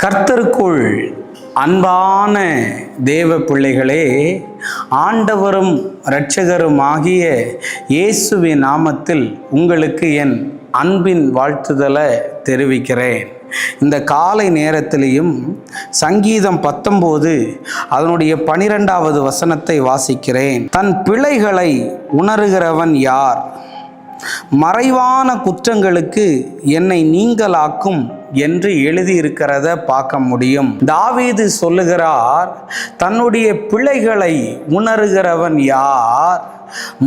கர்த்தருக்குள் அன்பான தேவ பிள்ளைகளே, ஆண்டவரும் இரட்சகருமாகிய இயேசுவின் நாமத்தில் உங்களுக்கு என் அன்பின் வாழ்த்துதலை தெரிவிக்கிறேன். இந்த காலை நேரத்திலையும் சங்கீதம் 19 அதனுடைய 12வது வசனத்தை வாசிக்கிறேன். தன் பிழைகளை உணர்கிறவன் யார்? மறைவான குற்றங்களுக்கு என்னை நீங்களாக்கும் என்று எழுதியிருக்கிறத பார்க்க முடியும். தாவீது சொல்லுகிறார், தன்னுடைய பிழைகளை உணர்கிறவன் யார்?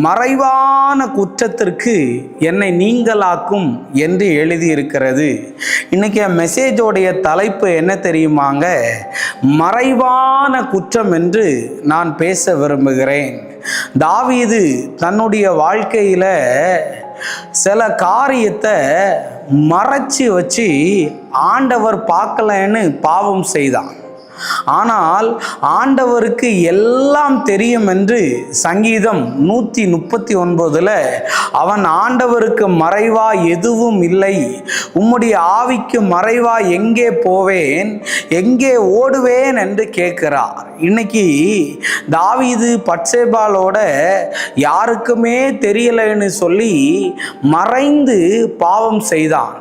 மறைவான குற்றத்திற்கு என்னை நீங்களாக்கும் என்று எழுதியிருக்கிறது. இன்னைக்கு மெசேஜோடைய தலைப்பு என்ன தெரியுமாங்க? மறைவான குற்றம் என்று நான் பேச விரும்புகிறேன். தாவீது தன்னுடைய வாழ்க்கையில சில காரியத்தை மறைச்சி வச்சு ஆண்டவர் பார்க்கலன்னு பாவம் செய்தான். ஆனால் ஆண்டவருக்கு எல்லாம் தெரியும் என்று சங்கீதம் 139 அவன் ஆண்டவருக்கு மறைவா எதுவும் இல்லை, உம்முடைய ஆவிக்கு மறைவா எங்கே போவேன், எங்கே ஓடுவேன் என்று கேட்கிறார். இன்னைக்கு தாவீது பத்சேபாளோட யாருக்குமே தெரியலைன்னு சொல்லி மறைந்து பாவம் செய்தான்.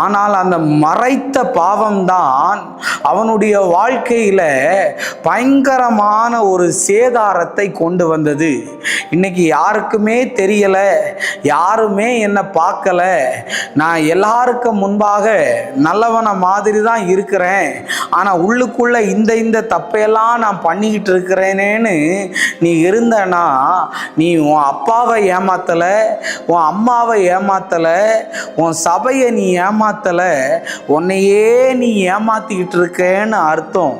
ஆனால் அந்த மறைத்த பாவம்தான் அவனுடைய வாழ்க்கையில பயங்கரமான ஒரு சேதாரத்தை கொண்டு வந்தது. இன்னைக்கு யாருக்குமே தெரியல, யாருமே என்ன பார்க்கல, நான் எல்லாருக்கும் முன்பாக நல்லவன மாதிரி தான் இருக்கிறேன், ஆனா உள்ளுக்குள்ள இந்த தப்பையெல்லாம் நான் பண்ணிக்கிட்டு இருக்கிறேனேன்னு நீ இருந்தனா, நீ உன் அப்பாவை ஏமாத்தல, உன் அம்மாவை ஏமாத்தல, உன் சபையை நீ ஏமாத்தல, உன்னையே நீ ஏமாத்திக்கிட்டு இருக்கேன்னு அர்த்தம்.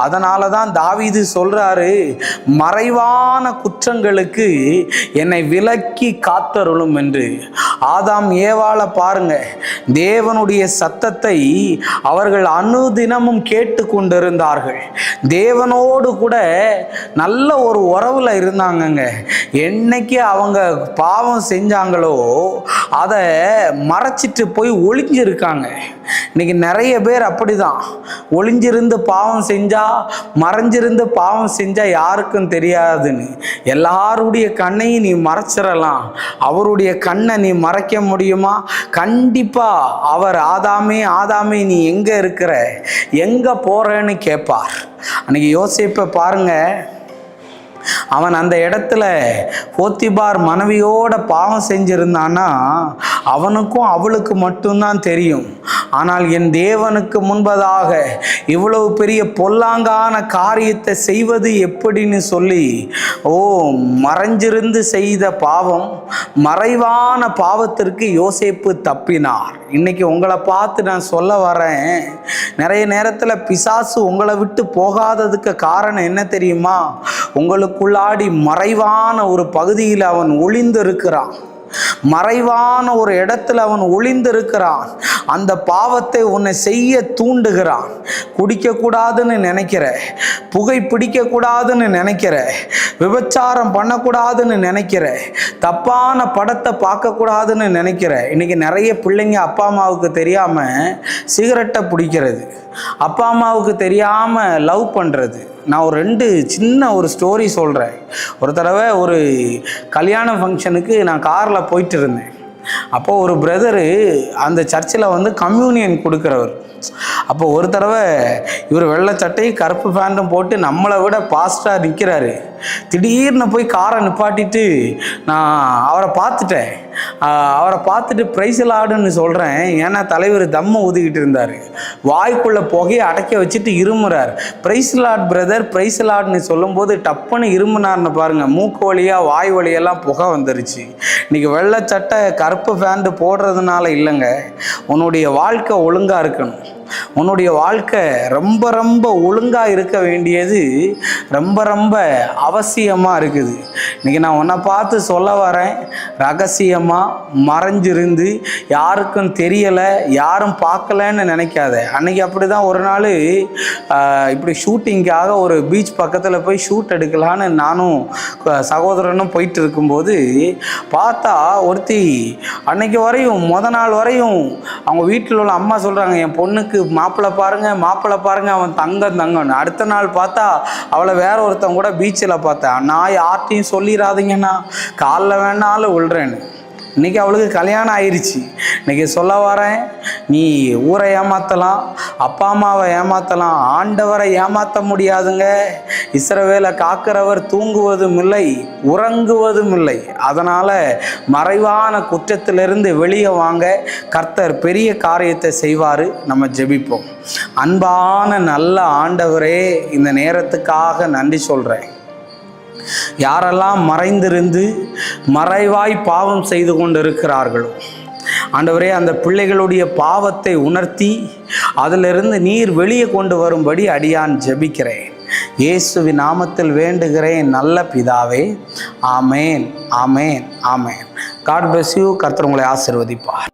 அதனால தான் தாவீது சொல்றாரு, மறைவான குற்றங்களுக்கு என்னை விலக்கி காத்தருளும் என்று. ஆதாம் ஏவாளை பாருங்க, தேவனுடைய சத்தத்தை அவர்கள் அனுதினமும் கேட்டு கொண்டிருந்தார்கள். தேவனோடு கூட நல்ல ஒரு உறவுல இருந்தாங்கங்க. என்னைக்கு அவங்க பாவம் செஞ்சாங்களோ அதை மறைச்சிட்டு போய் ஒளிஞ்சிருக்காங்க. இன்னைக்கு நிறைய பேர் அப்படிதான், ஒளிஞ்சிருந்து பாவம் செஞ்சா, மறைஞ்சிருந்து பாவம் செஞ்சா யாருக்கும் தெரியாதுன்னு. எல்லாருடைய கண்ணையும் நீ மறைச்சிடலாம், அவருடைய கண்ணை நீ மறைக்க முடியுமா? கண்டிப்பா அவர் ஆதாமே நீ எங்க இருக்கிற, எங்க போறேன்னு கேட்பார். அன்னைக்கு யோசேப்பை பாருங்க, அவன் அந்த இடத்துல போத்திபார் மனைவியோட பாவம் செஞ்சிருந்தானா அவனுக்கும் அவளுக்கு மட்டும்தான் தெரியும். ஆனால் என் தேவனுக்கு முன்பதாக இவ்வளவு பெரிய பொல்லாங்கான காரியத்தை செய்வது எப்படின்னு சொல்லி மறைஞ்சிருந்து செய்த பாவம், மறைவான பாவத்திற்கு யோசேப்பு தப்பினார். இன்னைக்கு உங்களை பார்த்து நான் சொல்ல வரேன், நிறைய நேரத்தில் பிசாசு உங்களை விட்டு போகாததுக்கு காரணம் என்ன தெரியுமா? உங்களுக்குள்ளாடி மறைவான ஒரு பகுதியில் அவன் ஒளிந்து இருக்கிறான், மறைவான ஒரு இடத்துல அவன் ஒளிந்திருக்கிறான். அந்த பாவத்தை உன்னை செய்ய தூண்டுகிறான். குடிக்க கூடாதுன்னு நினைக்கிற, புகை பிடிக்க கூடாதுன்னு நினைக்கிற, விபச்சாரம் பண்ணக்கூடாதுன்னு நினைக்கிற, தப்பான படத்தை பார்க்க கூடாதுன்னு நினைக்கிற. இன்னைக்கு நிறைய பிள்ளைங்க அப்பா அம்மாவுக்கு தெரியாம சிகரெட்டை பிடிக்கிறது, அப்பா அம்மாவுக்கு தெரியாம லவ் பண்றது. நான் ஒரு 2 சின்ன ஒரு ஸ்டோரி சொல்கிறேன். ஒரு தடவை ஒரு கல்யாண ஃபங்க்ஷனுக்கு நான் காரில் போயிட்டு இருந்தேன். அப்போது ஒரு பிரதரு அந்த சர்ச்சில் கம்யூனியன் கொடுக்குறவர். அப்போ ஒரு தடவை இவர் வெள்ளை சட்டையும் கருப்பு பேண்ட்டும் போட்டு நம்மளை விட பாஸ்டாக நிற்கிறாரு. திடீர்னு போய் காரை நிப்பாட்டிட்டு நான் அவரை பார்த்துட்டேன். அவரை பார்த்துட்டு பிரைஸ் லார்டுன்னு சொல்கிறேன், ஏன்னா தலைவர் தம்மை ஊதிக்கிட்டு இருந்தார். வாய்க்குள்ளே புகையை அடைக்க வச்சுட்டு இருமுறார். பிரைஸ் லார்ட் பிரதர், பிரைஸ் லார்டுன்னு சொல்லும்போது டப்புன்னு இருமுனார்னு பாருங்கள், மூக்கு வழியாக வாய் வழியெல்லாம் புகை வந்துருச்சு. இன்றைக்கி வெள்ளை சட்டை கருப்பு பேண்ட் போடுறதுனால இல்லைங்க, உன்னுடைய வாழ்க்கை ஒழுங்காக இருக்கணும். உன்னுடைய வாழ்க்கை ரொம்ப ரொம்ப ஒழுங்காக இருக்க வேண்டியது ரொம்ப ரொம்ப அவசியமாக இருக்குது. இன்றைக்கி நான் உன்னை பார்த்து சொல்ல வரேன், ரகசியமாக மறைஞ்சிருந்து யாருக்கும் தெரியலை, யாரும் பார்க்கலன்னு நினைக்காத. அன்றைக்கி அப்படி தான் ஒரு நாள் இப்படி ஷூட்டிங்காக ஒரு பீச் பக்கத்தில் போய் ஷூட் எடுக்கலான்னு நானும் சகோதரனும் போயிட்டு இருக்கும்போது பார்த்தா ஒருத்தி அன்னைக்கு வரையும் நாள் வரையும் அவங்க வீட்டில் உள்ள அம்மா சொல்கிறாங்க, என் பொண்ணுக்கு மாப்பிள்ளை பாருங்கள் அவன் தங்கன்னு. அடுத்த நாள் பார்த்தா அவளை வேற ஒருத்தவங்க கூட பீச்சில் பார்த்தேன். நான் யார்ட்டையும் சொல்லிடாதீங்கண்ணா, காலில் வேணாலும் விழுறேன்னு. இன்றைக்கி அவளுக்கு கல்யாணம் ஆயிடுச்சு. இன்றைக்கி சொல்ல வரேன், நீ ஊரை ஏமாற்றலாம், அப்பா அம்மாவை ஏமாற்றலாம், ஆண்டவரை ஏமாற்ற முடியாதுங்க. இஸ்ரவேலை காக்கிறவர் தூங்குவதும் இல்லை, உறங்குவதும் இல்லை. அதனால் மறைவான குற்றத்திலிருந்து வெளியே வாங்க, கர்த்தர் பெரிய காரியத்தை செய்வார். நம்ம ஜெபிப்போம். அன்பான நல்ல ஆண்டவரே, இந்த நேரத்துக்காக நன்றி சொல்கிறேன். யாரெல்லாம் மறைந்திருந்து மறைவாய் பாவம் செய்து கொண்டிருக்கிறார்களோ ஆண்டவரே, அந்த பிள்ளைகளுடைய பாவத்தை உணர்த்தி அதிலிருந்து நீர் வெளியே கொண்டு வரும்படி அடியான் ஜெபிக்கிறேன். இயேசுவின் நாமத்தில் வேண்டுகிறேன் நல்ல பிதாவே. ஆமேன், ஆமேன், ஆமேன். God bless you. கர்த்தர் உங்களை ஆசீர்வதிப்பார்.